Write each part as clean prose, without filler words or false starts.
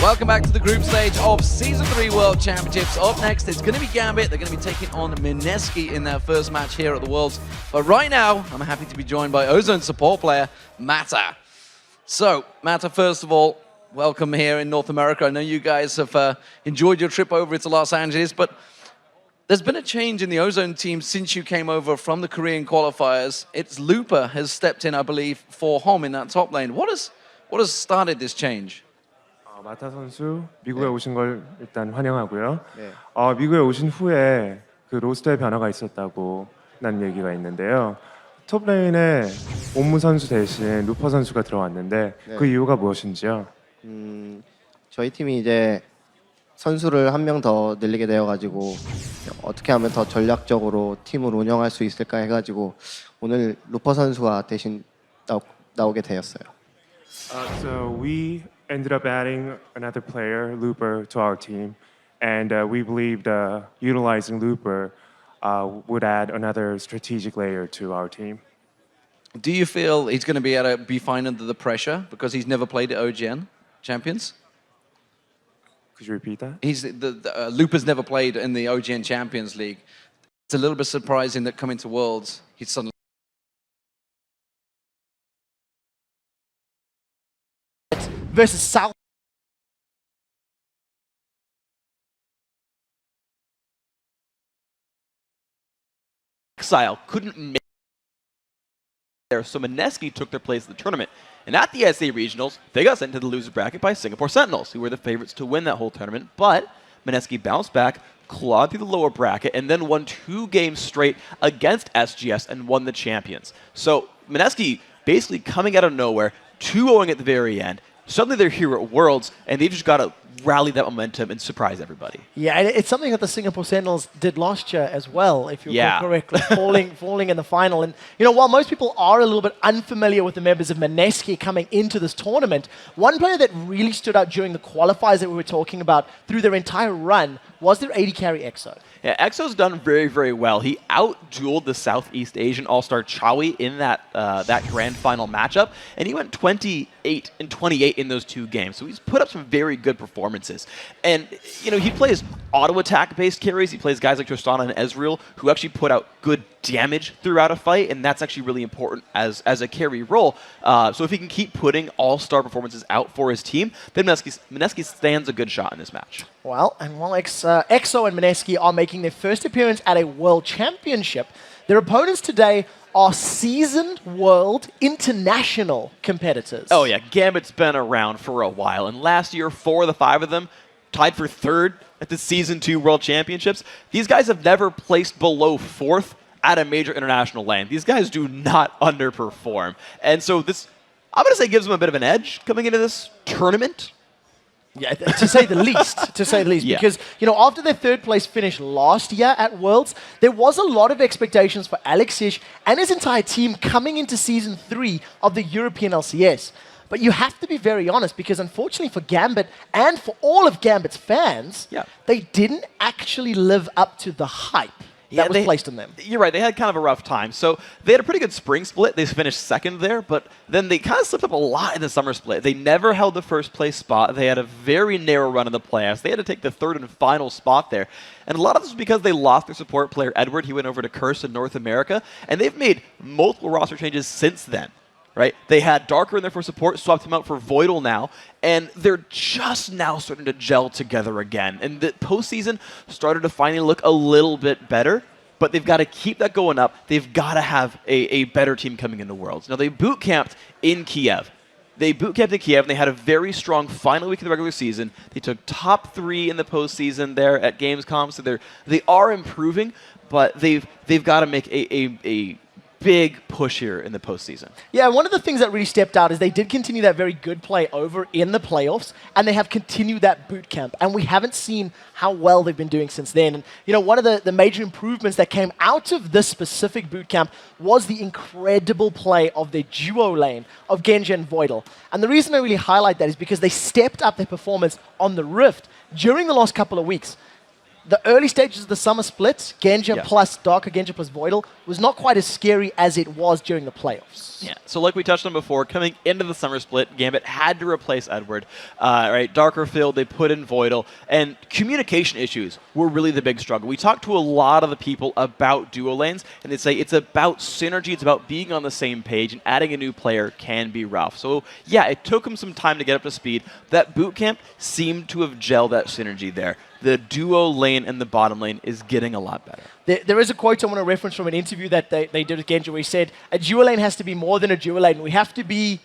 Welcome back to the group stage of Season 3 World Championships. Up next, it's going to be Gambit. They're going to be taking on Mineski in their first match here at the Worlds. But right now, I'm happy to be joined by Ozone support player, Mata. So, Mata, first of all, welcome here in North America. I know you guys have enjoyed your trip over to Los Angeles, but there's been a change in the Ozone team since you came over from the Korean qualifiers. It's Looper has stepped in, I believe, for Hom in that top lane. What has started this change? 마타 선수 미국에 오신 걸 일단 환영하고요. 미국에 오신 후에 그 로스터에 변화가 있었다고 난 얘기가 있는데요. 톱레인에 옴무 선수 대신 루퍼 선수가 들어왔는데 그 이유가 무엇인지요? 저희 팀이 이제 선수를 한 명 더 늘리게 되어가지고 어떻게 하면 더 전략적으로 팀을 운영할 수 있을까 해가지고 오늘 루퍼 선수가 대신 나오게 되었어요. So we ended up adding another player, Looper, to our team, and we believed utilizing Looper would add another strategic layer to our team. Do you feel he's going to be able to be fine under the pressure because he's never played at OGN Champions? Could you repeat that? Looper's never played in the OGN Champions League. It's a little bit surprising that coming to Worlds, he's suddenly versus South. Exile couldn't make there, so Mineski took their place in the tournament. And at the SA Regionals, they got sent to the loser bracket by Singapore Sentinels, who were the favorites to win that whole tournament. But Mineski bounced back, clawed through the lower bracket, and then won 2 games straight against SGS and won the champions. So Mineski basically coming out of nowhere, 2-0 at the very end. Suddenly they're here at Worlds, and they've just got to rally that momentum and surprise everybody. Yeah, and it's something that the Singapore Sentinels did last year as well, if you recall correctly, falling in the final. And you know, while most people are a little bit unfamiliar with the members of Mineski coming into this tournament, one player that really stood out during the qualifiers that we were talking about through their entire run was their AD carry EXO. Yeah, EXO's done very, very well. He out-dueled the Southeast Asian All-Star Chawi in that grand final matchup, and he went 28 and 28 in those 2 games. So he's put up some very good performances. And, you know, he plays auto-attack-based carries. He plays guys like Tristana and Ezreal, who actually put out good damage throughout a fight, and that's actually really important as a carry role. So if he can keep putting all-star performances out for his team, then Mineski stands a good shot in this match. Well, and while EXO and Mineski are making their first appearance at a World Championship, their opponents today are seasoned World International competitors. Oh yeah, Gambit's been around for a while, and last year 4 of the 5 of them tied for 3rd at the Season 2 World Championships. These guys have never placed below 4th at a major international lane. These guys do not underperform. And so this, I'm going to say, gives them a bit of an edge coming into this tournament. Yeah, to say the least, Yeah. because, you know, after their 3rd place finish last year at Worlds, there was a lot of expectations for Alexish and his entire team coming into Season 3 of the European LCS. But you have to be very honest, because unfortunately for Gambit and for all of Gambit's fans, they didn't actually live up to the hype that was placed on them. You're right, they had kind of a rough time. So they had a pretty good spring split. They finished 2nd there, but then they kind of slipped up a lot in the summer split. They never held the 1st place spot. They had a very narrow run in the playoffs. They had to take the 3rd and final spot there. And a lot of this was because they lost their support player, Edward. He went over to Curse in North America, and they've made multiple roster changes since then. Right? They had Darker in there for support, swapped him out for Voidle now, and they're just now starting to gel together again. And the postseason started to finally look a little bit better, but they've got to keep that going up. They've got to have a better team coming into Worlds. Now, they boot camped in Kiev. They boot camped in Kiev, and they had a very strong final week of the regular season. They took top 3 in the postseason there at Gamescom, so they are improving, but they've got to make a big push here in the postseason. Yeah, one of the things that really stepped out is they did continue that very good play over in the playoffs, and they have continued that boot camp. And we haven't seen how well they've been doing since then. And you know, one of the major improvements that came out of this specific boot camp was the incredible play of their duo lane of Genja and Voidle. And the reason I really highlight that is because they stepped up their performance on the Rift during the last couple of weeks. the early stages of the summer split, Genja Yeah. plus Darker, Genja plus Voidle, was not quite as scary as it was during the playoffs. Yeah, so like we touched on before, coming into the summer split, Gambit had to replace Edward. Right, Darker field, they put in Voidle, and communication issues were really the big struggle. We talked to a lot of the people about duo lanes, and they say it's about synergy, it's about being on the same page, and adding a new player can be rough. So yeah, it took them some time to get up to speed. That boot camp seemed to have gelled that synergy there. The duo lane and the bottom lane is getting a lot better. There is a quote I want to reference from an interview that they did with Genja where he said, a duo lane has to be more than a duo lane. We have to be,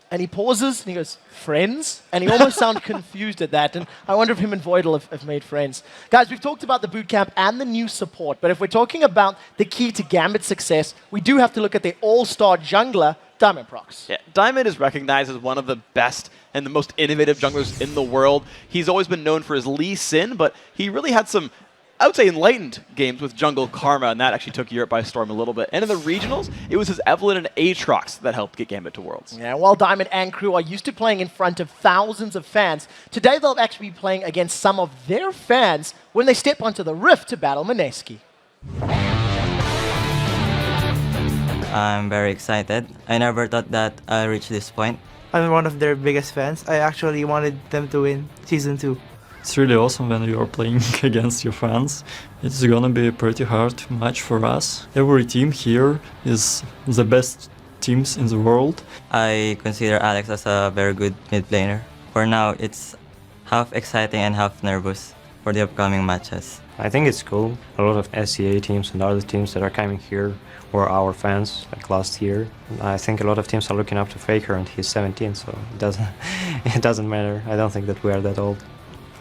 and he pauses and he goes, friends? And he almost sounded confused at that. And I wonder if him and Voidle have made friends. Guys, we've talked about the bootcamp and the new support, but if we're talking about the key to Gambit's success, we do have to look at the all-star jungler, Diamondprox. Yeah, Diamond is recognized as one of the best and the most innovative junglers in the world. He's always been known for his Lee Sin, but he really had some, I would say, enlightened games with Jungle Karma, and that actually took Europe by storm a little bit. And in the regionals, it was his Evelyn and Aatrox that helped get Gambit to Worlds. Yeah, while Diamond and crew are used to playing in front of thousands of fans, today they'll actually be playing against some of their fans when they step onto the Rift to battle Mineski. I'm very excited. I never thought that I'd reach this point. I'm one of their biggest fans. I actually wanted them to win Season 2. It's really awesome when you're playing against your fans. It's gonna be a pretty hard match for us. Every team here is the best teams in the world. I consider Alex as a very good mid laner. For now, it's half exciting and half nervous for the upcoming matches. I think it's cool. A lot of SCA teams and other teams that are coming here were our fans, like last year. I think a lot of teams are looking up to Faker, and he's 17, so it doesn't matter. I don't think that we are that old.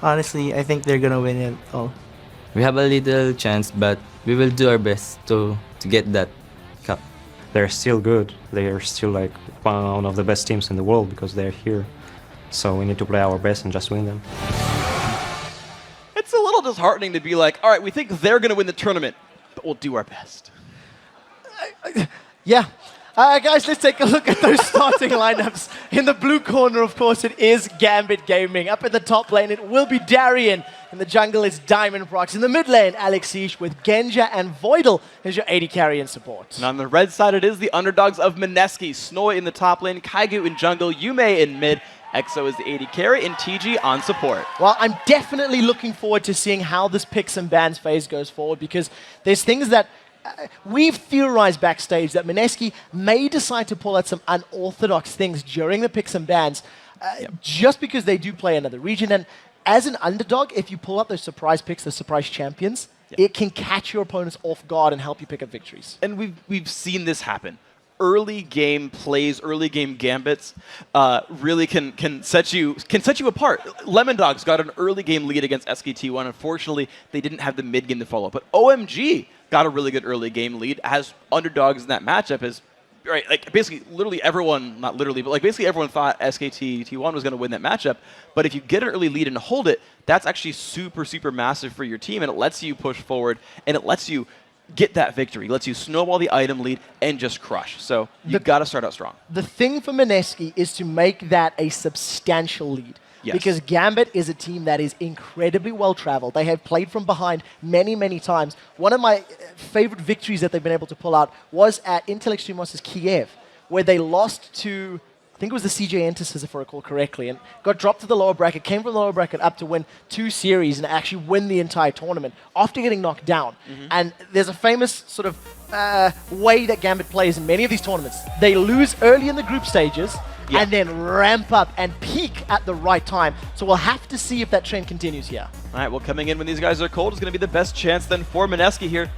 Honestly, I think they're gonna win it all. We have a little chance, but we will do our best to get that cup. They're still good. They are still like one of the best teams in the world because they're here. So we need to play our best and just win them. It's a little disheartening to be like, all right, we think they're going to win the tournament, but we'll do our best. Yeah. Guys, let's take a look at those starting lineups. In the blue corner, of course, it is Gambit Gaming. Up in the top lane, it will be Darien. In the jungle, it's Diamondprox. In the mid lane, Alexish with Genja and Voidle as your AD carry and support. And on the red side, it is the underdogs of Mineski. Snoy in the top lane, Kaigu in jungle, Yume in mid, EXO is the AD carry, and TG on support. Well, I'm definitely looking forward to seeing how this picks and bans phase goes forward, because there's things that we've theorized backstage that Mineski may decide to pull out some unorthodox things during the picks and bans, just because they do play another region. And as an underdog, if you pull out those surprise picks, the surprise champions, it can catch your opponents off guard and help you pick up victories. And we've seen this happen. Early game plays, early game gambits really can set you apart. Lemon Dogs got an early game lead against SKT1. Unfortunately, they didn't have the mid game to follow. But OMG got a really good early game lead as underdogs in that matchup. As right, like basically, literally everyone, not literally, but like basically everyone thought SKT1 was going to win that matchup. But if you get an early lead and hold it, that's actually super, super massive for your team, and it lets you push forward, and it lets you get that victory. It lets you snowball the item lead and just crush. So you've got to start out strong. The thing for Mineski is to make that a substantial lead. Yes. Because Gambit is a team that is incredibly well-traveled. They have played from behind many, many times. One of my favorite victories that they've been able to pull out was at Intel Extremos' Kiev, where they lost to, I think it was the CJ Entersis, if I recall correctly, and got dropped to the lower bracket, came from the lower bracket up to win 2 series and actually win the entire tournament after getting knocked down. And there's a famous sort of way that Gambit plays in many of these tournaments. They lose early in the group stages, and then ramp up and peak at the right time. So we'll have to see if that trend continues here. All right, well, coming in when these guys are cold is going to be the best chance then for Mineski here.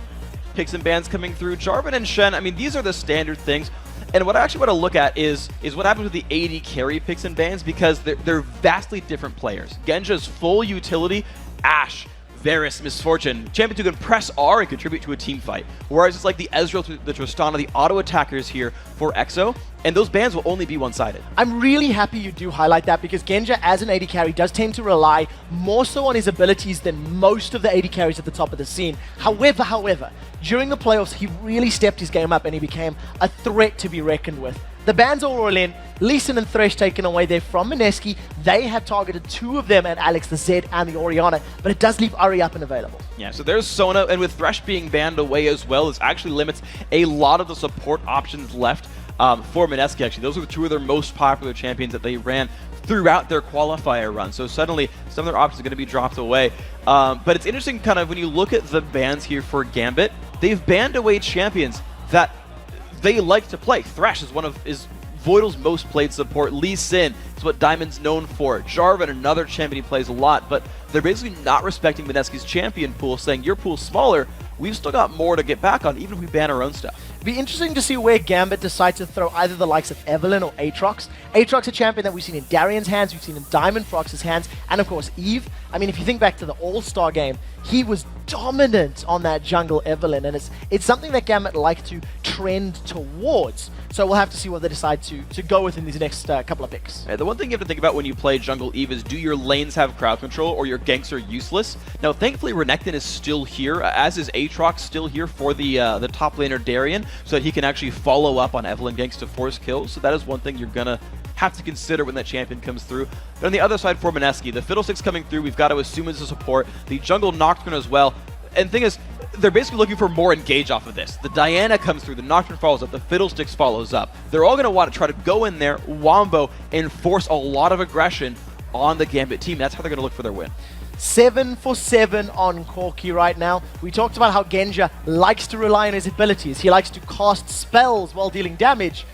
Picks and bans coming through. Jarvan and Shen, I mean, these are the standard things. And what I actually want to look at is what happens with the AD carry picks and bans, because they're vastly different players. Genja's full utility, Ashe, Varus, Misfortune, Champions who can press R and contribute to a team fight. Whereas it's like the Ezreal, the Tristana, the auto attackers here for EXO, and those bans will only be one-sided. I'm really happy you do highlight that, because Genja as an AD carry does tend to rely more so on his abilities than most of the AD carries at the top of the scene. However, during the playoffs, he really stepped his game up and he became a threat to be reckoned with. The bans are all in. Lee Sin and Thresh taken away there from Mineski. They have targeted 2 of them at Alex, the Zed, and the Orianna, but it does leave Ari up and available. Yeah, so there's Sona, and with Thresh being banned away as well, this actually limits a lot of the support options left for Mineski, actually. Those are 2 of their most popular champions that they ran throughout their qualifier run. So suddenly, some of their options are going to be dropped away. But it's interesting kind of when you look at the bans here for Gambit, they've banned away champions that they like to play. Thresh is Voidle's most played support. Lee Sin is what Diamond's known for. Jarvan, another champion he plays a lot, but they're basically not respecting Mineski's champion pool, saying your pool's smaller, we've still got more to get back on, even if we ban our own stuff. Be interesting to see where Gambit decides to throw either the likes of Evelynn or Aatrox. Aatrox, a champion that we've seen in Darien's hands, we've seen in Diamondprox's hands, and of course Eve. I mean, if you think back to the All-Star game, he was dominant on that jungle Evelynn, and it's something that Gambit like to trend towards. So we'll have to see what they decide to go with in these next couple of picks. The one thing you have to think about when you play jungle Eve is, do your lanes have crowd control or your ganks are useless? Now, thankfully, Renekton is still here, as is Aatrox still here for the top laner Darien, so that he can actually follow up on Evelynn ganks to force kills. So that is one thing you're gonna have to consider when that champion comes through. But on the other side for Mineski, the Fiddlesticks coming through, we've got to assume as a support, the jungle Nocturne as well. And the thing is, they're basically looking for more engage off of this. The Diana comes through, the Nocturne follows up, the Fiddlesticks follows up. They're all going to want to try to go in there, wombo, and force a lot of aggression on the Gambit team. That's how they're going to look for their win. 7 for 7 on Corki right now. We talked about how Genja likes to rely on his abilities. He likes to cast spells while dealing damage.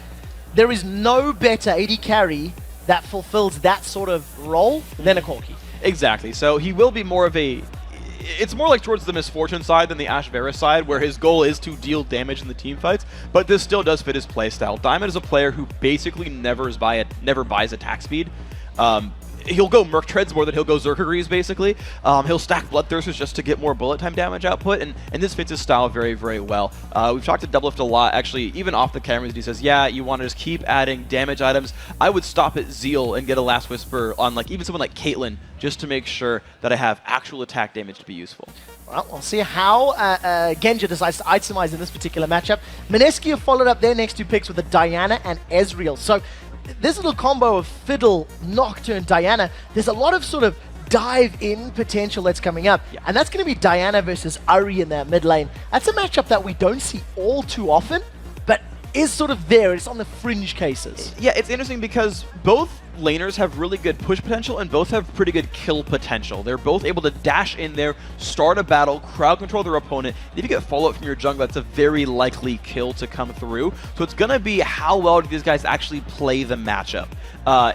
There is no better AD carry that fulfills that sort of role than a Corki. Exactly. So he will be more of a... It's more like towards the Misfortune side than the Ash Vera side, where his goal is to deal damage in the team fights, but this still does fit his playstyle. Diamond is a player who basically never buys attack speed. He'll go Merc Treads more than he'll go Zerkagrees, basically. He'll stack Bloodthirsters just to get more bullet time damage output, and this fits his style very, very well. We've talked to Doublelift a lot, actually, even off the cameras, and he says, yeah, you want to just keep adding damage items. I would stop at Zeal and get a Last Whisper on even someone like Caitlyn, just to make sure that I have actual attack damage to be useful. Well, we'll see how Genja decides to itemize in this particular matchup. Mineski have followed up their next 2 picks with a Diana and Ezreal. So this little combo of Fiddle, Nocturne, Diana, there's a lot of sort of dive-in potential that's coming up. Yeah. And that's going to be Diana versus Ari in that mid lane. That's a matchup that we don't see all too often, but is sort of there. It's on the fringe cases. Yeah, it's interesting because both laners have really good push potential and both have pretty good kill potential. They're both able to dash in there, start a battle, crowd control their opponent. If you get follow-up from your jungle, that's a very likely kill to come through. So it's going to be how well do these guys actually play the matchup.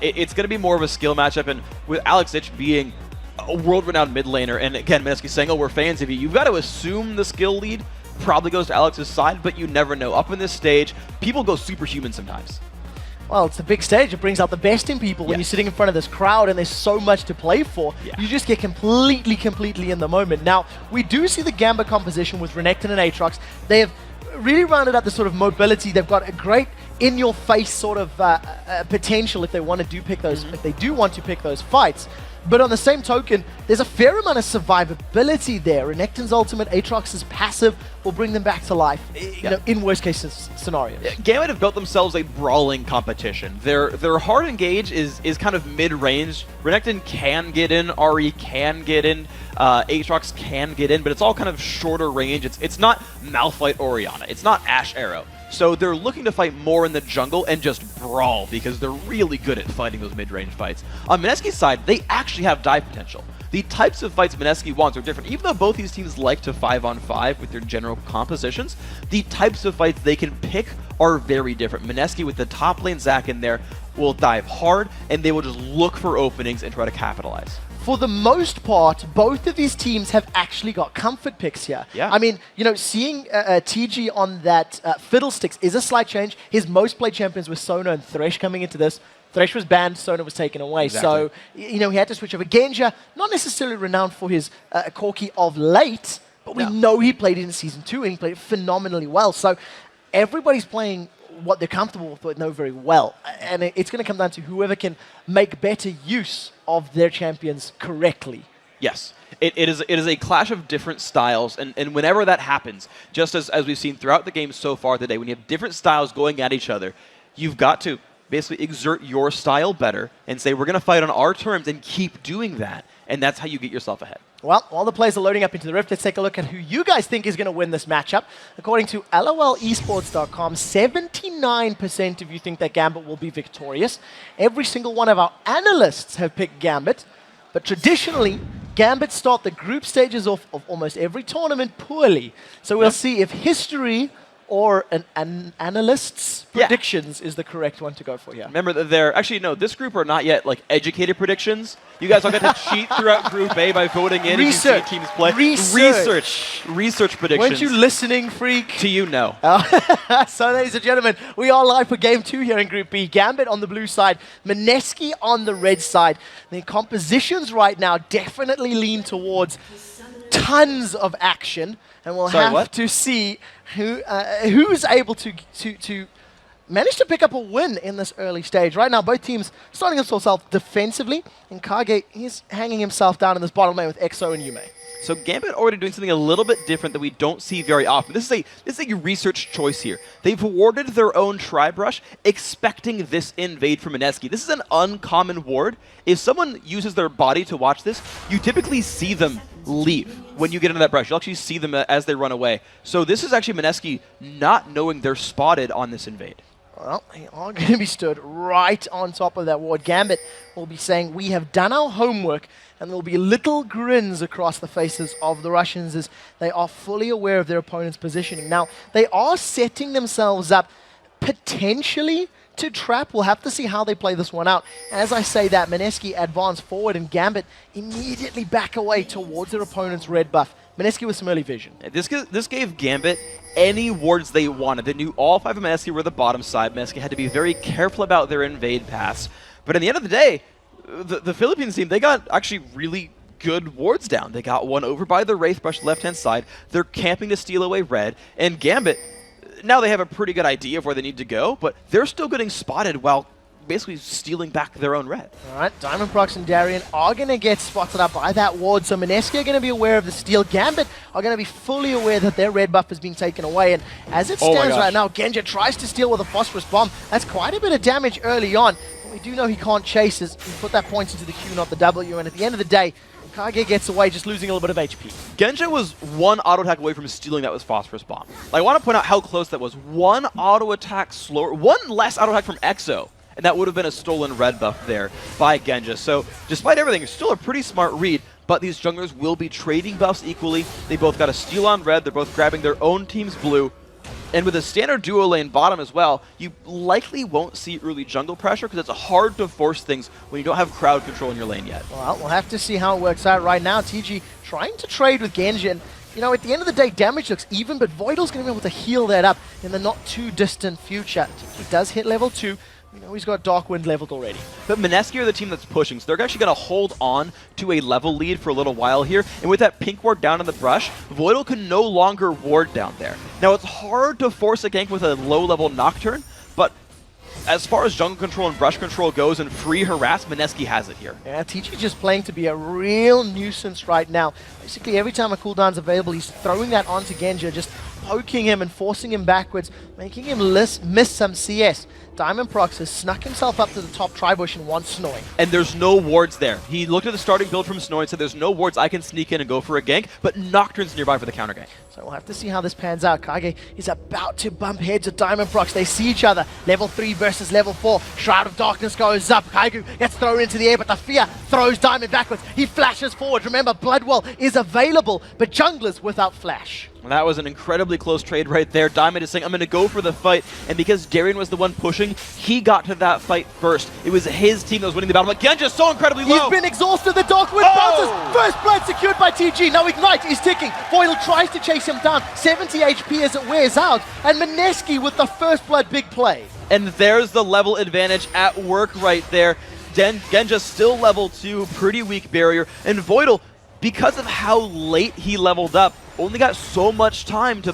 It's going to be more of a skill matchup, and with Alex Ich being a world-renowned mid laner, and again, Mineski saying, oh, we're fans of you, you've got to assume the skill lead probably goes to Alex's side, but you never know. Up in this stage, people go superhuman sometimes. Well, it's the big stage. It brings out the best in people when you're sitting in front of this crowd and there's so much to play for. Yeah. You just get completely in the moment. Now, we do see the Gambit composition with Renekton and Aatrox. They have really rounded out the sort of mobility. They've got a great in-your-face sort of potential if they want to pick those. If they do want to pick those fights. But on the same token, there's a fair amount of survivability there. Renekton's ultimate, Aatrox's passive will bring them back to life, you know, in worst-case scenarios. Yeah, Gambit have built themselves a brawling competition. Their hard engage is kind of mid-range. Renekton can get in, Ari can get in, Aatrox can get in, but it's all kind of shorter range. It's not Malphite Orianna. It's not Ashe Arrow. So they're looking to fight more in the jungle and just brawl because they're really good at fighting those mid-range fights. On Mineski's side, they actually have dive potential. The types of fights Mineski wants are different. Even though both these teams like to 5-on-5 with their general compositions, the types of fights they can pick are very different. Mineski with the top lane Zac in there will dive hard, and they will just look for openings and try to capitalize. For the most part, both of these teams have actually got comfort picks here. Yeah. I mean, you know, seeing TG on that Fiddlesticks is a slight change. His most played champions were Sona and Thresh coming into this. Thresh was banned, Sona was taken away. Exactly. So, you know, he had to switch over. Genja, not necessarily renowned for his Corki of late, but we know he played it in Season 2 and he played it phenomenally well. So everybody's playing what they're comfortable with, what they know very well. And it's going to come down to whoever can make better use of their champions correctly. Yes. It is a clash of different styles, and whenever that happens, just as we've seen throughout the game so far today, when you have different styles going at each other, you've got to basically exert your style better and say, we're going to fight on our terms and keep doing that. And that's how you get yourself ahead. Well, while the players are loading up into the Rift, let's take a look at who you guys think is going to win this matchup. According to LOLesports.com, 79% of you think that Gambit will be victorious. Every single one of our analysts have picked Gambit. But traditionally, Gambit start the group stages of almost every tournament poorly. So we'll see if history or an analyst's predictions is the correct one to go for here. Remember that they're actually no. This group are not yet like educated predictions. You guys all get to cheat throughout Group A by voting in Research. and see teams play. Research predictions. Weren't you listening, freak? To you, no. So, ladies and gentlemen, we are live for Game 2 here in Group B. Gambit on the blue side, Mineski on the red side. The compositions right now definitely lean towards tons of action, and we'll have to see who's able to manage to pick up a win in this early stage. Right now, both teams starting themselves out defensively, and Kage is hanging himself down in this bottom lane with EXO and Yume. So Gambit already doing something a little bit different that we don't see very often. This is a research choice here. They've warded their own Tri-Brush, expecting this invade from Mineski. This is an uncommon ward. If someone uses their body to watch this, you typically see them leave when you get into that brush. You'll actually see them as they run away. So this is actually Mineski not knowing they're spotted on this invade. Well, they are going to be stood right on top of that ward. Gambit will be saying, we have done our homework, and there will be little grins across the faces of the Russians as they are fully aware of their opponent's positioning. Now, they are setting themselves up potentially to trap. We'll have to see how they play this one out. As I say that, Mineski advance forward and Gambit immediately back away towards their opponent's red buff. Mineski with some early vision. This gave Gambit any wards they wanted. They knew all 5 of Mineski were the bottom side. Mineski had to be very careful about their invade pass. But at the end of the day, the Philippines team, they got actually really good wards down. They got one over by the Wraith Brush left-hand side. They're camping to steal away red. And Gambit, now they have a pretty good idea of where they need to go, but they're still getting spotted while basically stealing back their own red. All right, Diamondprox and Darien are going to get spotted up by that ward, so Mineski are going to be aware of the steal. Gambit are going to be fully aware that their red buff has been taken away, and as it stands right now, Genja tries to steal with a phosphorus bomb. That's quite a bit of damage early on. But we do know he can't chase as he put that points into the Q, not the W, and at the end of the day, Kage gets away, just losing a little bit of HP. Genja was one auto attack away from stealing that was Phosphorus Bomb. Like, I want to point out how close that was. One auto attack slower, one less auto attack from EXO, and that would have been a stolen red buff there by Genja. So, despite everything, it's still a pretty smart read, but these junglers will be trading buffs equally. They both got a steal on red, they're both grabbing their own team's blue. And with a standard duo lane bottom as well, you likely won't see early jungle pressure because it's hard to force things when you don't have crowd control in your lane yet. Well, we'll have to see how it works out right now. TG trying to trade with Genja, and you know, at the end of the day, damage looks even, but Voidle's going to be able to heal that up in the not too distant future. He does hit level 2. We know he's got Dark Wind leveled already. But Mineski are the team that's pushing, so they're actually going to hold on to a level lead for a little while here. And with that pink ward down in the brush, Voidle can no longer ward down there. Now, it's hard to force a gank with a low-level Nocturne, but as far as jungle control and brush control goes and free harass, Mineski has it here. Yeah, TG just playing to be a real nuisance right now. Basically, every time a cooldown's available, he's throwing that onto Genja, just poking him and forcing him backwards, making him miss some CS. Diamondprox has snuck himself up to the top tri-bush and wants Snoy. And there's no wards there. He looked at the starting build from Snoy and said there's no wards, I can sneak in and go for a gank, but Nocturne's nearby for the counter gank. So we'll have to see how this pans out. Kage is about to bump heads with Diamondprox. They see each other. Level 3 versus level 4. Shroud of Darkness goes up. Kaigu gets thrown into the air, but the fear throws Diamond backwards. He flashes forward. Remember, Bloodwell is available, but junglers without flash. Well, that was an incredibly close trade right there. Diamond is saying, I'm going to go for the fight. And because Darien was the one pushing, he got to that fight first. It was his team that was winning the battle. But Genja's so incredibly low. He's been exhausted. The Dark Wind bounces. First blood secured by TG. Now Ignite is ticking. Voidle tries to chase him down. 70 HP as it wears out. And Mineski with the first blood big play. And there's the level advantage at work right there. Genja still level 2, pretty weak barrier. And Voidle, because of how late he leveled up, only got so much time to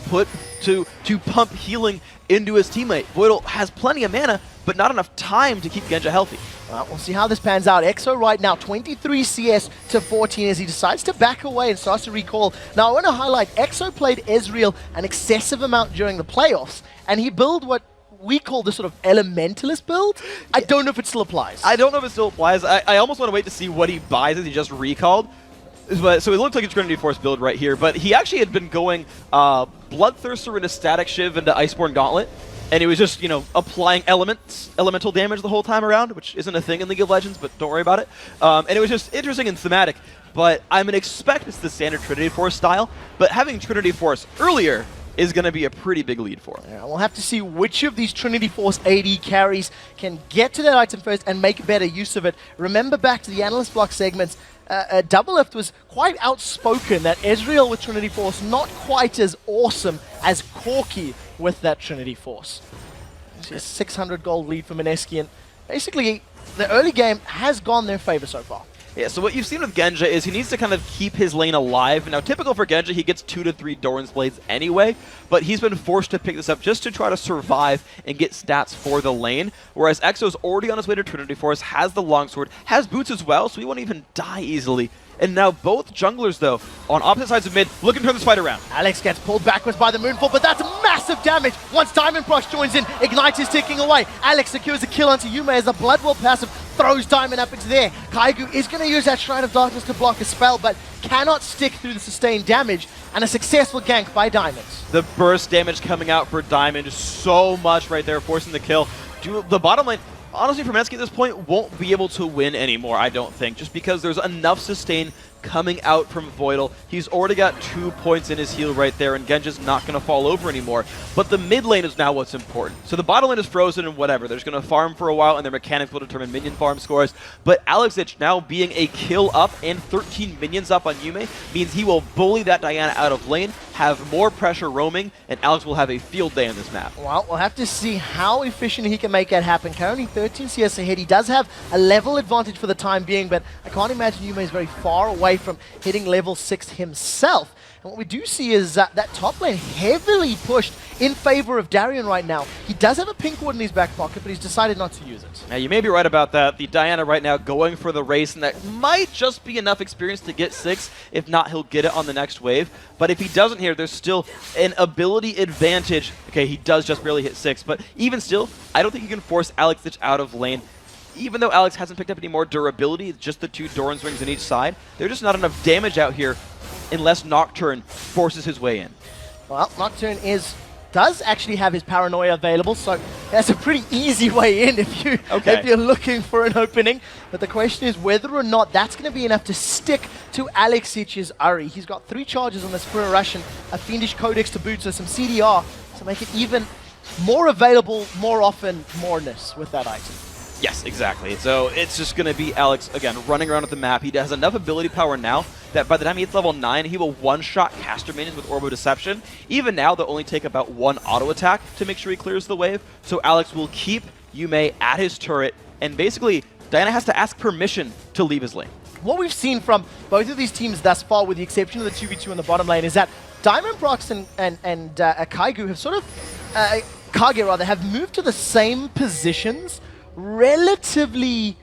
pump healing into his teammate. Voidle has plenty of mana, but not enough time to keep Genja healthy. We'll see how this pans out. EXO right now, 23 CS to 14 as he decides to back away and starts to recall. Now, I want to highlight, EXO played Ezreal an excessive amount during the playoffs, and he built what we call the sort of elementalist build. I don't know if it still applies. I don't know if it still applies. I almost want to wait to see what he buys as he just recalled. But, so it looked like a Trinity Force build right here, but he actually had been going Bloodthirster into Static Shiv into Iceborne Gauntlet, and he was just, you know, applying elemental damage the whole time around, which isn't a thing in League of Legends, but don't worry about it. And it was just interesting and thematic, but I'm going to expect it's the standard Trinity Force style, but having Trinity Force earlier is going to be a pretty big lead for him. Yeah, we'll have to see which of these Trinity Force AD carries can get to that item first and make better use of it. Remember back to the analyst block segments, Doublelift was quite outspoken that Ezreal with Trinity Force not quite as awesome as Corki with that Trinity Force. It's a 600 gold lead for Mineski, and basically the early game has gone their favor so far. Yeah, so what you've seen with Genja is he needs to kind of keep his lane alive. Now, typical for Genja, he gets 2 to 3 Doran's Blades anyway, but he's been forced to pick this up just to try to survive and get stats for the lane, whereas Exo's already on his way to Trinity Force, has the longsword, has boots as well, so he won't even die easily. And now both junglers, though, on opposite sides of mid, looking to turn this fight around. Alex gets pulled backwards by the Moonfall, but that's massive damage. Once Diamondprox joins in, Ignite is ticking away. Alex secures a kill onto Yume as the Bloodwell passive throws Diamond up into there. Kaigu is going to use that Shrine of Darkness to block a spell, but cannot stick through the sustained damage, and a successful gank by Diamond. The burst damage coming out for Diamond, so much right there, forcing the kill. The bottom lane, honestly, for Mineski at this point, won't be able to win anymore, I don't think, just because there's enough sustain coming out from Voidle. He's already got 2 points in his heal right there, and Genja's not going to fall over anymore. But the mid lane is now what's important. So the bottom lane is frozen and whatever. They're just going to farm for a while, and their mechanics will determine minion farm scores. But Alexich now being a kill up and 13 minions up on Yume means he will bully that Diana out of lane, have more pressure roaming, and Alex will have a field day on this map. Well, we'll have to see how efficient he can make that happen. Currently 13 CS ahead. He does have a level advantage for the time being, but I can't imagine Yume is very far away from hitting level 6 himself. And what we do see is that top lane heavily pushed in favor of Darien right now. He does have a pink ward in his back pocket, but he's decided not to use it. Now, you may be right about that. The Diana right now going for the race, and that might just be enough experience to get 6. If not, he'll get it on the next wave. But if he doesn't here, there's still an ability advantage. Okay, he does just barely hit 6, but even still, I don't think you can force Alexich out of lane. Even though Alex hasn't picked up any more durability, just the 2 Doran's rings on each side, there's just not enough damage out here unless Nocturne forces his way in. Well, Nocturne does actually have his Paranoia available, so that's a pretty easy way in if you're looking for an opening. But the question is whether or not that's going to be enough to stick to Alexich's Uri. He's got 3 charges on the Spirit Russian, a Fiendish Codex to boot, so some CDR to make it even more available, more often, moreness with that item. Yes, exactly. So it's just going to be Alex, again, running around at the map. He has enough ability power now that by the time he hits level 9, he will one-shot caster minions with Orb of Deception. Even now, they'll only take about 1 auto attack to make sure he clears the wave. So Alex will keep Yume at his turret, and basically, Diana has to ask permission to leave his lane. What we've seen from both of these teams thus far, with the exception of the 2v2 in the bottom lane, is that Diamondprox and Kaigu have sort of, Kage rather, have moved to the same positions relatively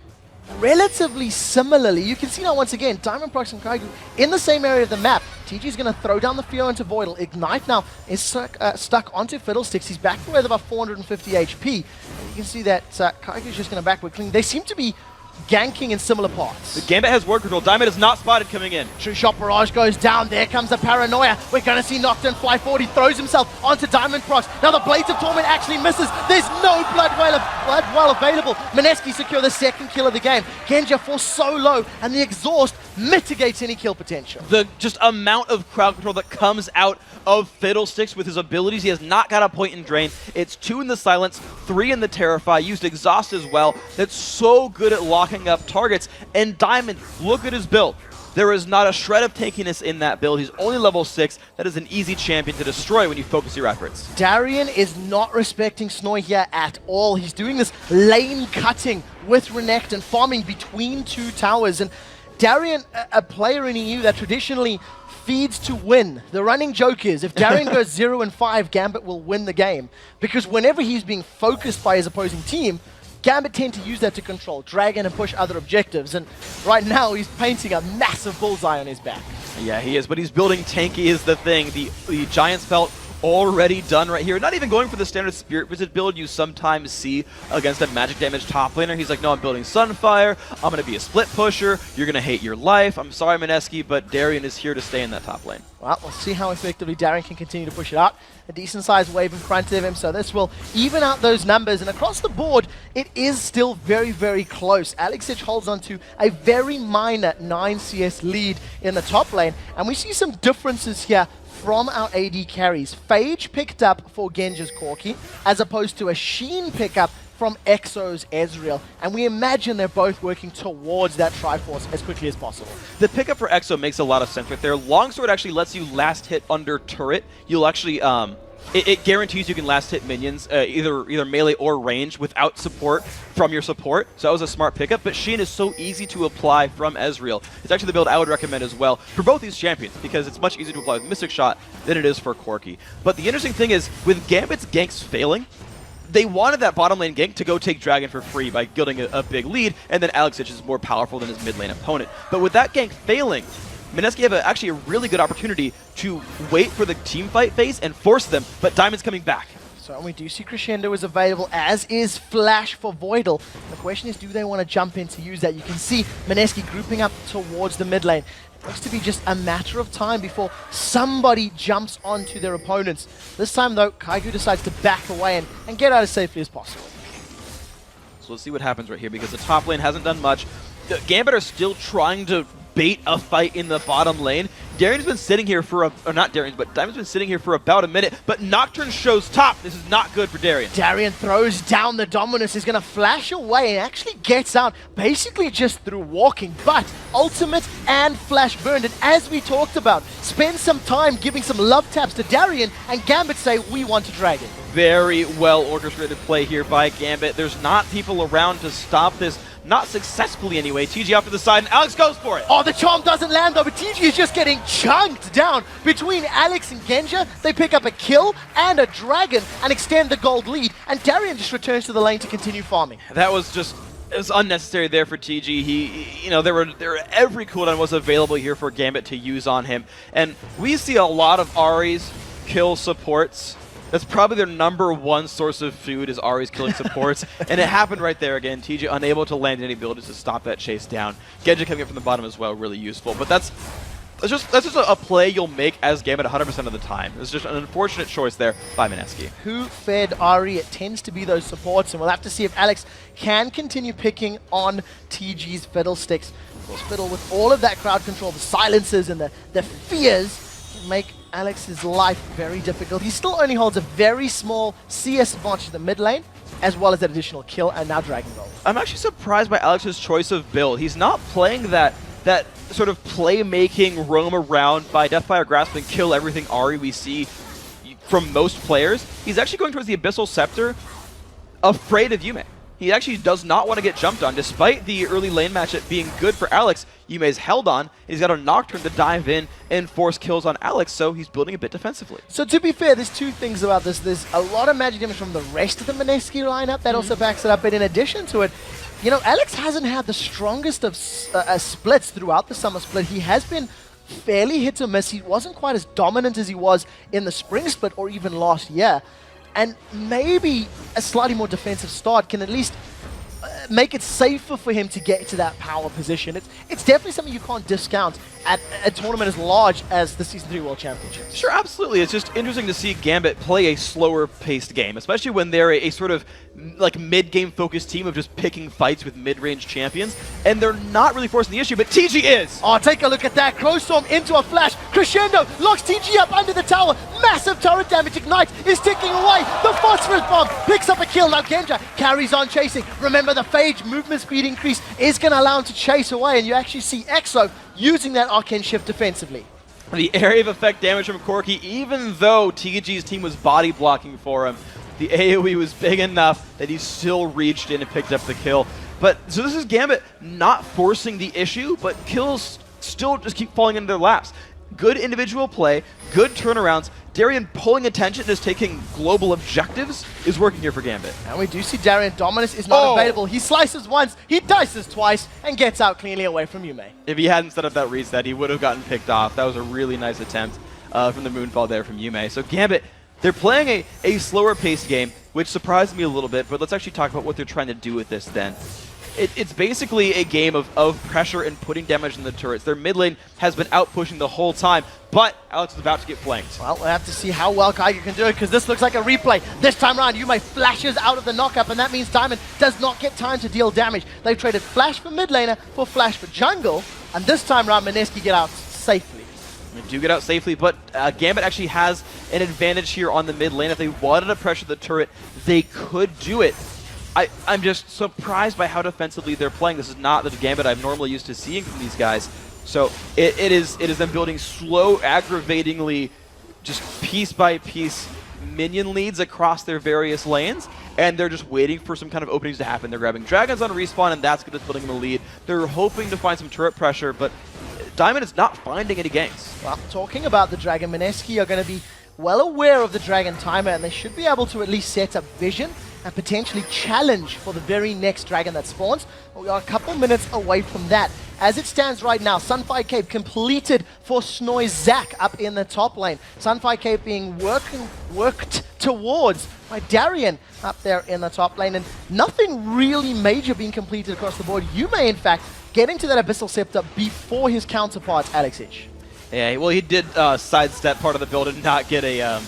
similarly. You can see now once again, Diamondprox and Kaigu in the same area of the map. TG is going to throw down the Fear into Voidle. Ignite now is stuck onto Fiddlesticks. He's back with about 450 HP. And you can see that Kaigu is just going to backward clean. They seem to be ganking in similar parts. The Gambit has ward control. Diamond is not spotted coming in. True Shot Barrage goes down. There comes the Paranoia. We're going to see Nocturne fly forward. He throws himself onto Diamondprox. Now the Blades of Torment actually misses. There's no Bloodwell available. Mineski secure the 2nd kill of the game. Genja falls so low, and the exhaust mitigates any kill potential. The just amount of crowd control that comes out of Fiddlesticks with his abilities. He has not got a point in Drain. It's 2 in the Silence, 3 in the Terrify. Used Exhaust as well. That's so good at locking up targets. And Diamond, look at his build. There is not a shred of tankiness in that build. He's only level 6. That is an easy champion to destroy when you focus your efforts. Darien is not respecting Snoy here at all. He's doing this lane cutting with Renekton and farming between 2 towers. And Darien, a player in EU that traditionally feeds to win. The running joke is if Darien goes 0-5, Gambit will win the game. Because whenever he's being focused by his opposing team, Gambit tend to use that to control Dragon and push other objectives. And right now, he's painting a massive bullseye on his back. Yeah, he is, but he's building tanky is the thing. The Giant's Belt already done right here. Not even going for the standard Spirit Wizard build you sometimes see against a magic damage top laner. He's like, no, I'm building Sunfire. I'm going to be a split pusher. You're going to hate your life. I'm sorry, Mineski, but Darien is here to stay in that top lane. Well, we'll see how effectively Darien can continue to push it out. A decent-sized wave in front of him, so this will even out those numbers. And across the board, it is still very, very close. Alexic holds on to a very minor 9 CS lead in the top lane. And we see some differences here from our AD carries. Phage picked up for Genja's Corki, as opposed to a Sheen pickup from EXO's Ezreal, and we imagine they're both working towards that Triforce as quickly as possible. The pickup for EXO makes a lot of sense right there. Longsword actually lets you last hit under turret. You'll actually, it guarantees you can last hit minions, either melee or range, without support from your support. So that was a smart pickup, but Sheen is so easy to apply from Ezreal. It's actually the build I would recommend as well for both these champions, because it's much easier to apply with Mystic Shot than it is for Corki. But the interesting thing is, with Gambit's ganks failing, they wanted that bottom lane gank to go take Dragon for free by building a big lead, and then Alexic is more powerful than his mid lane opponent. But with that gank failing, Mineski have actually a really good opportunity to wait for the team fight phase and force them, but Diamond's coming back. So we do see Crescendo is available, as is Flash for Voidle. The question is, do they want to jump in to use that? You can see Mineski grouping up towards the mid lane. It looks to be just a matter of time before somebody jumps onto their opponents. This time, though, Kaigu decides to back away and get out as safely as possible. So let's see what happens right here, because the top lane hasn't done much. The Gambit are still trying to bait a fight in the bottom lane. Darien's been sitting here for not Darien's, but Diamond's been sitting here for about a minute, but Nocturne shows top. This is not good for Darien. Darien throws down the Dominus, is going to flash away and actually gets out basically just through walking, but ultimate and flash burned. And as we talked about, spend some time giving some love taps to Darien, and Gambit say, we want a dragon. Very well orchestrated play here by Gambit. There's not people around to stop this. Not successfully anyway. TG off to the side, and Alex goes for it. Oh, the charm doesn't land though, but TG is just getting chunked down. Between Alex and Genja, they pick up a kill and a dragon and extend the gold lead, and Darien just returns to the lane to continue farming. That was just, it was unnecessary there for TG. He, you know, there were every cooldown was available here for Gambit to use on him, and we see a lot of Ahri's kill supports. That's probably their #1 source of food, is Ahri's killing supports. And it happened right there again. TG unable to land any abilities to stop that chase down. Genja coming up from the bottom as well, really useful. But that's just a play you'll make as Gambit 100% of the time. It's just an unfortunate choice there by Mineski. Who fed Ahri? It tends to be those supports, and we'll have to see if Alex can continue picking on TG's Fiddlesticks. Of course, Fiddle, with all of that crowd control, the silences and the fears, can make Alex's life very difficult. He still only holds a very small CS advantage in the mid lane, as well as that additional kill and now Dragon Gold. I'm actually surprised by Alex's choice of build. He's not playing that sort of playmaking roam around by Deathfire Grasp and kill everything Ahri we see from most players. He's actually going towards the Abyssal Scepter, afraid of Yume. He actually does not want to get jumped on. Despite the early lane matchup being good for Alex, Yume's held on. He's got a Nocturne to dive in and force kills on Alex, so he's building a bit defensively. So to be fair, there's two things about this. There's a lot of magic damage from the rest of the Mineski lineup that also backs it up, but in addition to it, you know, Alex hasn't had the strongest of splits throughout the summer split. He has been fairly hit or miss. He wasn't quite as dominant as he was in the spring split or even last year. And maybe a slightly more defensive start can at least make it safer for him to get to that power position. It's definitely something you can't discount at a tournament as large as the Season 3 World Championships. Sure, absolutely. It's just interesting to see Gambit play a slower paced game, especially when they're a sort of like mid-game focused team of just picking fights with mid-range champions, and they're not really forcing the issue, but TG is! Oh, take a look at that. Close storm into a flash. Crescendo locks TG up under the tower. Massive turret damage. Ignite is ticking away. The phosphorus bomb picks up a kill. Now Genja carries on chasing. Remember, the Phage movement speed increase is going to allow him to chase away, and you actually see EXO using that Arcane Shift defensively. The area of effect damage from Corki, even though TG's team was body blocking for him, the AoE was big enough that he still reached in and picked up the kill. But so this is Gambit not forcing the issue, but kills still just keep falling into their laps. Good individual play, good turnarounds. Darien pulling attention, just taking global objectives, is working here for Gambit. And we do see Darien. Dominus is not available. He slices once, he dices twice, and gets out cleanly away from Yume. If he hadn't set up that reset, he would have gotten picked off. That was a really nice attempt from the Moonfall there from Yume. So Gambit They're playing a slower paced game, which surprised me a little bit, but let's actually talk about what they're trying to do with this then. It's basically a game of pressure and putting damage in the turrets. Their mid lane has been out pushing the whole time, but Alex is about to get flanked. Well, we'll have to see how well Kaigu can do it, because this looks like a replay. This time around, Yume flashes out of the knockup, and that means Diamond does not get time to deal damage. They've traded Flash for mid laner for Flash for jungle, and this time around, Mineski get out safely. They do get out safely, but Gambit actually has an advantage here on the mid lane. If they wanted to pressure the turret, they could do it. I'm just surprised by how defensively they're playing. This is not the Gambit I'm normally used to seeing from these guys. So it is them building slow, aggravatingly, just piece by piece minion leads across their various lanes, and they're just waiting for some kind of openings to happen. They're grabbing dragons on respawn, and that's good at building them a lead. They're hoping to find some turret pressure, but Diamond is not finding any ganks. Well, talking about the dragon, Mineski are going to be well aware of the dragon timer, and they should be able to at least set up vision and potentially challenge for the very next dragon that spawns. But we are a couple minutes away from that. As it stands right now, Sunfire Cape completed for Snoy Zac up in the top lane. Sunfire Cape being worked towards by Darien up there in the top lane, and nothing really major being completed across the board. Yume, in fact, getting to that Abyssal Scepter before his counterparts, Alex Ich. Yeah, well, he did sidestep part of the build and not get a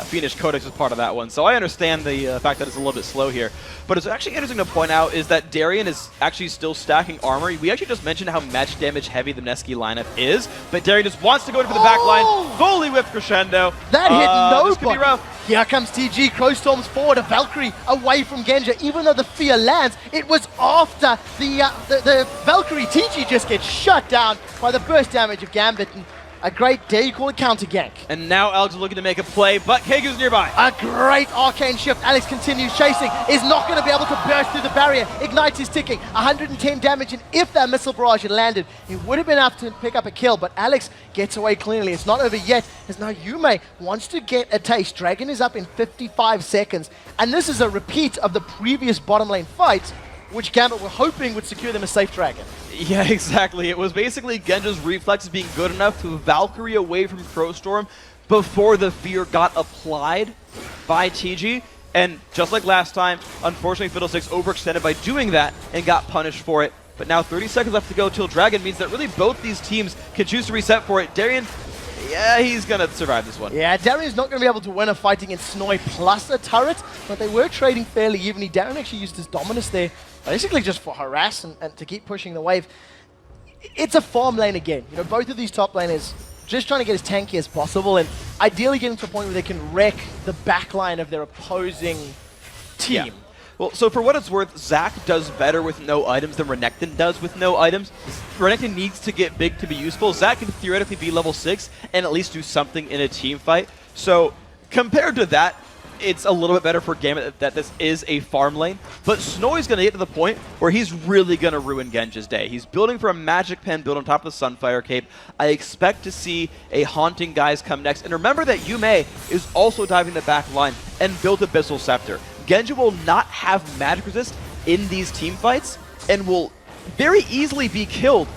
Fiendish Codex as part of that one. So I understand the fact that it's a little bit slow here. But it's actually interesting to point out is that Darien is actually still stacking armor. We actually just mentioned how match damage heavy the Mineski lineup is, but Darien just wants to go into the back line, fully whipped crescendo. That hit nobody. This could be rough. Here comes TG, Crowstorms forward, a Valkyrie away from Genja. Even though the fear lands, it was after the Valkyrie. TG just gets shut down by the burst damage of Gambit. And a great, dare you call it, counter gank. And now Alex is looking to make a play, but Kaigu's nearby. A great arcane shift. Alex continues chasing, is not going to be able to burst through the barrier. Ignite is ticking, 110 damage, and if that missile barrage had landed, it would have been enough to pick up a kill, but Alex gets away cleanly. It's not over yet, as now Yume wants to get a taste. Dragon is up in 55 seconds, and this is a repeat of the previous bottom lane fight, which Gambit were hoping would secure them a safe dragon. Yeah, exactly. It was basically Genja's reflexes being good enough to Valkyrie away from Crowstorm before the fear got applied by TG. And just like last time, unfortunately Fiddlesticks overextended by doing that and got punished for it. But now 30 seconds left to go till Dragon means that really both these teams can choose to reset for it. Darien, yeah, he's going to survive this one. Yeah, Darien's not going to be able to win a fight against Snoy plus a turret, but they were trading fairly evenly. Darien actually used his dominus there, basically just for harass and to keep pushing the wave. It's a farm lane again. You know, both of these top laners just trying to get as tanky as possible and ideally getting to a point where they can wreck the backline of their opposing team. Yeah. Well, so for what it's worth, Zac does better with no items than Renekton does with no items. Renekton needs to get big to be useful. Zac can theoretically be level 6 and at least do something in a team fight. So compared to that, it's a little bit better for Gambit that this is a farm lane. But Snoy's going to get to the point where he's really going to ruin Genja's day. He's building for a Magic Pen build on top of the Sunfire Cape. I expect to see a Haunting Guise come next. And remember that Yume is also diving the back line and built Abyssal Scepter. Genja will not have magic resist in these team fights and will very easily be killed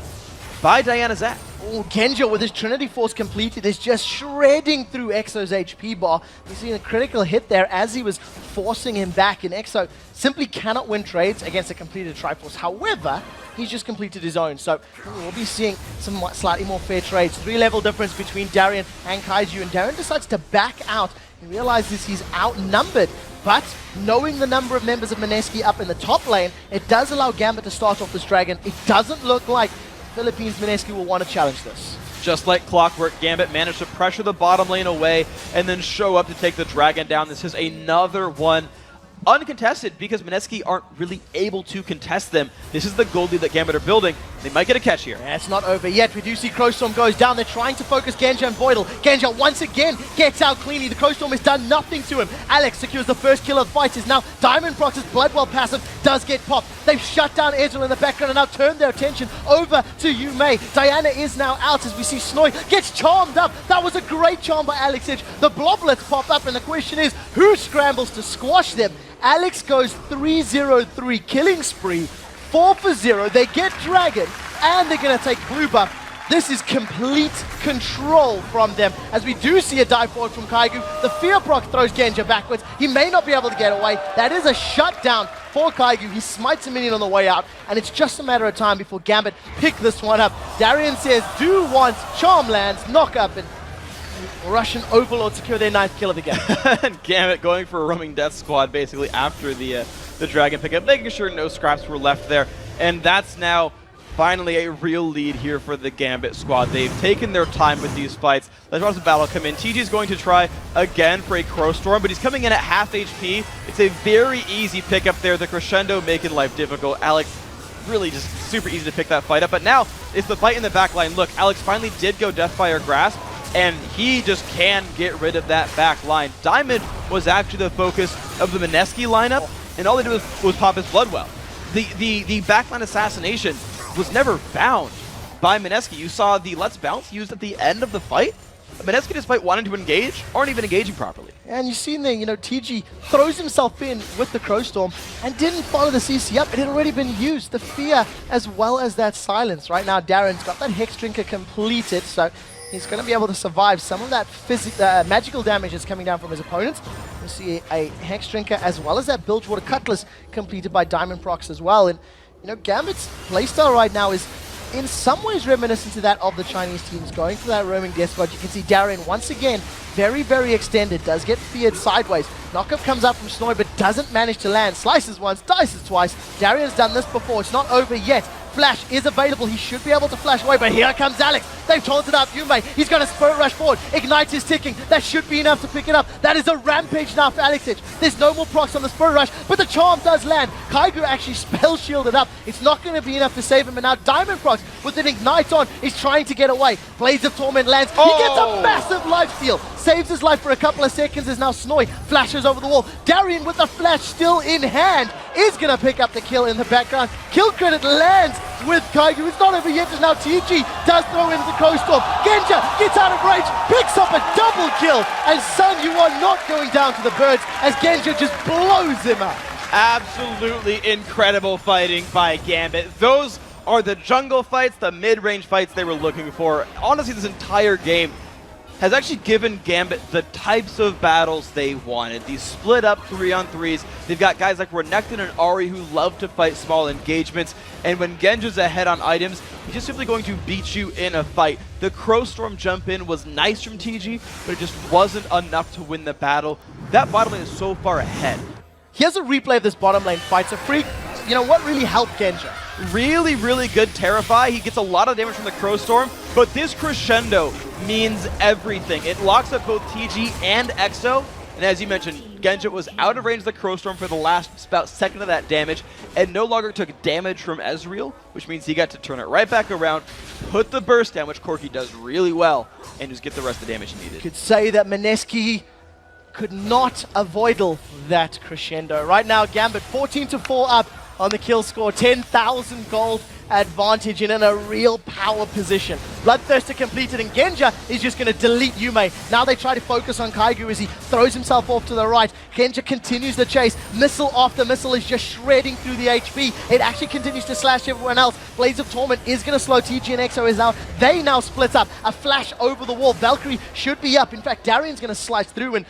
by Diana Zac. Oh, Genja with his Trinity Force completed is just shredding through Exo's HP bar. You see a critical hit there as he was forcing him back, and Exo simply cannot win trades against a completed Triforce. However, he's just completed his own, so we'll be seeing some slightly more fair trades. 3-level difference between Darien and Kaigu, and Darien decides to back out. He realizes he's outnumbered. But knowing the number of members of Mineski up in the top lane, it does allow Gambit to start off this dragon. It doesn't look like Philippines Mineski will want to challenge this. Just like clockwork, Gambit managed to pressure the bottom lane away and then show up to take the dragon down. This is another one uncontested because Mineski aren't really able to contest them. This is the gold lead that Gambit are building. They might get a catch here. Yeah, it's not over yet. We do see Crowstorm goes down. They're trying to focus Genja and Voidle. Genja once again gets out cleanly. The Crowstorm has done nothing to him. Alex secures the first kill of the fight. Is now Diamondprox's Bloodwell passive does get popped. They've shut down Ezreal in the background and now turned their attention over to Yume. Diana is now out as we see Snoy gets charmed up. That was a great charm by Alex Ich. The Bloblets pop up and the question is, who scrambles to squash them? Alex goes 3-0-3 killing spree, 4 for 0. They get Dragon, and they're going to take blue buff. This is complete control from them, as we do see a dive forward from Kaigu. The fear proc throws Genja backwards. He may not be able to get away. That is a shutdown for Kaigu. He smites a minion on the way out, and it's just a matter of time before Gambit pick this one up. Darien says, do want Charm lands, knock up, and Russian Overlord secure their 9th kill of the game. And Gambit going for a roaming death squad basically after the dragon pickup, making sure no scraps were left there. And that's now finally a real lead here for the Gambit squad. They've taken their time with these fights. Let's watch the battle come in. TG's going to try again for a Crow Storm, but he's coming in at half HP. It's a very easy pickup there. The Crescendo making life difficult. Alex really just super easy to pick that fight up, but now it's the fight in the back line. Look, Alex finally did go Deathfire Grasp, and he just can get rid of that back line. Diamond was actually the focus of the Mineski lineup, and all they did was pop his Bloodwell. The backline assassination was never found by Mineski. You saw the Let's Bounce used at the end of the fight. Mineski, despite wanting to engage, aren't even engaging properly. And you've seen there, TG throws himself in with the Crow Storm and didn't follow the CC up. It had already been used. The fear as well as that silence. Right now, Darren's got that Hex Drinker completed, so he's going to be able to survive some of that magical damage that's coming down from his opponents. We see a Hex Drinker as well as that Bilgewater Cutlass completed by Diamondprox as well. And Gambit's playstyle right now is in some ways reminiscent to that of the Chinese teams, going for that roaming death squad. You can see Darien once again, very, very extended, does get feared sideways. Knockup comes up from Snoy, but doesn't manage to land. Slices once, dices twice. Darien's done this before, it's not over yet. Flash is available, he should be able to flash away, but here comes Alex. They've taunted up Yume, he's going to Spirit Rush forward. Ignite is ticking, that should be enough to pick it up. That is a rampage now for Alex. There's no more procs on the Spirit Rush, but the Charm does land. Kaigu actually spell shielded up. It's not going to be enough to save him, and now Diamondprox with an Ignite on is trying to get away. Blades of Torment lands, he gets a massive lifesteal. Saves his life for a couple of seconds as now Snoy flashes over the wall. Darien with the flash still in hand is going to pick up the kill in the background. Kill credit lands with Kaigu. It's not over yet as now TG does throw in the Crow Storm. Genja gets out of range, picks up a double kill, and son, you are not going down to the birds as Genja just blows him up. Absolutely incredible fighting by Gambit. Those are the jungle fights, the mid-range fights they were looking for. Honestly, this entire game has actually given Gambit the types of battles they wanted. These split up 3-on-3s. They've got guys like Renekton and Ahri who love to fight small engagements. And when Genja's ahead on items, he's just simply going to beat you in a fight. The Crow Storm jump in was nice from TG, but it just wasn't enough to win the battle. That bottom lane is so far ahead. Here's a replay of this bottom lane fight. So Freak, what really helped Genja? Really, really good Terrify. He gets a lot of damage from the Crow Storm, but this Crescendo means everything. It locks up both TG and EXO, and as you mentioned, Genja was out of range of the Crow Storm for the last about second of that damage, and no longer took damage from Ezreal, which means he got to turn it right back around, put the burst down, which Corki does really well, and just get the rest of the damage he needed. Could say that Mineski could not avoid that Crescendo. Right now, Gambit 14-4 up on the kill score, 10,000 gold advantage and in a real power position. Bloodthirster completed, and Genja is just going to delete Yume. Now they try to focus on Kaigu as he throws himself off to the right. Genja continues the chase. Missile after missile is just shredding through the HP. It actually continues to slash everyone else. Blades of Torment is going to slow TG and EXO. They now split up. A flash over the wall. Valkyrie should be up. In fact, Darien's going to slice through, and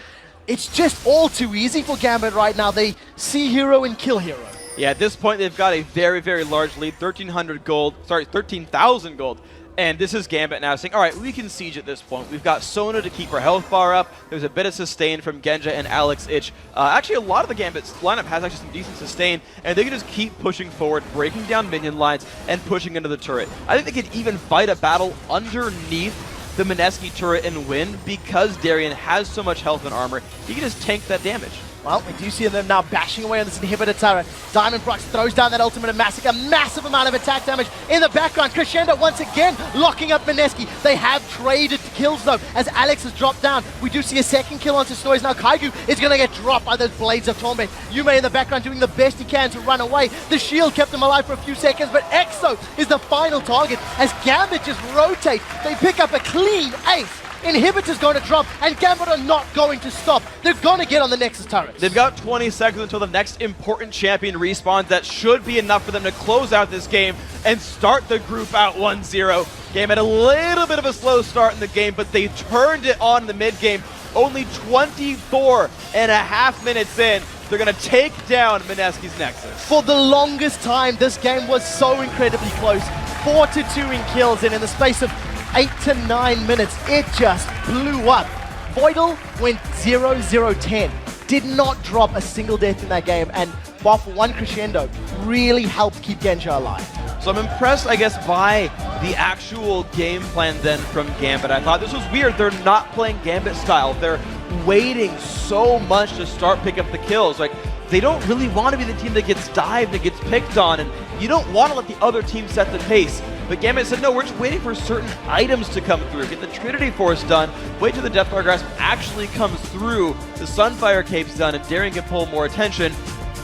it's just all too easy for Gambit right now. They see hero and kill hero. Yeah, at this point, they've got a very, very large lead, 13,000 gold. And this is Gambit now saying, all right, we can siege at this point. We've got Sona to keep our health bar up. There's a bit of sustain from Genja and Alex Ich. Actually, a lot of the Gambit's lineup has actually some decent sustain, and they can just keep pushing forward, breaking down minion lines, and pushing into the turret. I think they could even fight a battle underneath the Mineski turret and win because Darien has so much health and armor. He can just tank that damage. Well, we do see them now bashing away on this inhibitor turret. Diamondprox throws down that ultimate and massacre. Massive amount of attack damage in the background. Crescendo once again locking up Mineski. They have traded kills though as Alex has dropped down. We do see a second kill onto Snoy. Now Kaigu is going to get dropped by those Blades of Torment. Yume in the background doing the best he can to run away. The shield kept him alive for a few seconds, but EXO is the final target as Gambit just rotates. They pick up a clean ace Inhibitor's going to drop, and Gambit are not going to stop. They're going to get on the Nexus turrets. They've got 20 seconds until the next important champion respawns. That should be enough for them to close out this game and start the group out 1-0. Game had a little bit of a slow start in the game, but they turned it on in the mid-game. Only 24.5 minutes in, they're going to take down Mineski's Nexus. For the longest time, this game was so incredibly close. 4-2 in kills, and in the space of 8 to 9 minutes, it just blew up. Voidle went 0-0-10. Did not drop a single death in that game, and while for one crescendo, really helped keep Genja alive. So I'm impressed, I guess, by the actual game plan then from Gambit. I thought this was weird. They're not playing Gambit style. They're waiting so much to start pick up the kills. Like, they don't really want to be the team that gets dived and gets picked on, and you don't want to let the other team set the pace. But Gambit said, no, we're just waiting for certain items to come through. Get the Trinity Force done, wait till the Death Guard Grasp actually comes through, the Sunfire Cape's done, and Darien can pull more attention.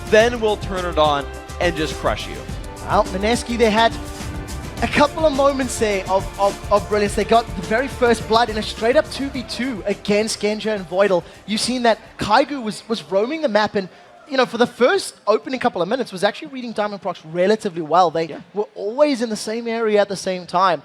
Then we'll turn it on and just crush you. Well, Mineski, they had a couple of moments there of brilliance. They got the very first blood in a straight-up 2v2 against Genja and Voidle. You've seen that Kaigu was roaming the map, and you know, for the first opening couple of minutes, was actually reading Diamondprox relatively well. They were always in the same area at the same time,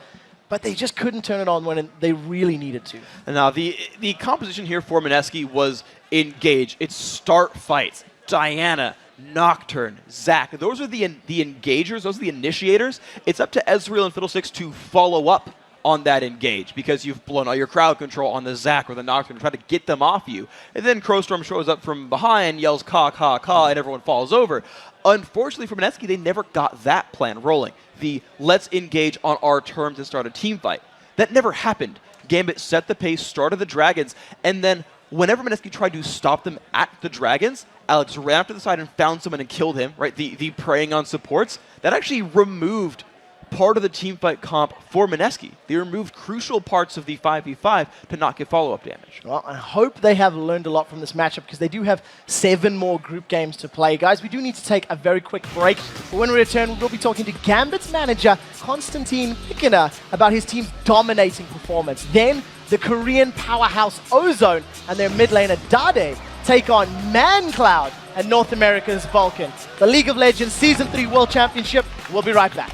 but they just couldn't turn it on when they really needed to. And now, the composition here for Mineski was engage. It's start fights. Diana, Nocturne, Zac. Those are the engagers. Those are the initiators. It's up to Ezreal and Fiddlesticks to follow up on that engage because you've blown all your crowd control on the Zac or the Nocturne to try to get them off you. And then Crowstorm shows up from behind, yells caw, caw, caw, and everyone falls over. Unfortunately for Mineski, they never got that plan rolling. The let's engage on our terms and start a team fight. That never happened. Gambit set the pace, started the Dragons, and then whenever Mineski tried to stop them at the Dragons, Alex ran up to the side and found someone and killed him, right? The preying on supports. That actually removed part of the teamfight comp for Mineski. They removed crucial parts of the 5v5 to not get follow-up damage. Well, I hope they have learned a lot from this matchup because they do have 7 more group games to play. Guys, we do need to take a very quick break. But when we return, we'll be talking to Gambit's manager, Konstantin Pikina, about his team's dominating performance. Then, the Korean powerhouse Ozone and their mid laner Dade take on ManCloud and North America's Vulcan. The League of Legends Season 3 World Championship. We'll be right back.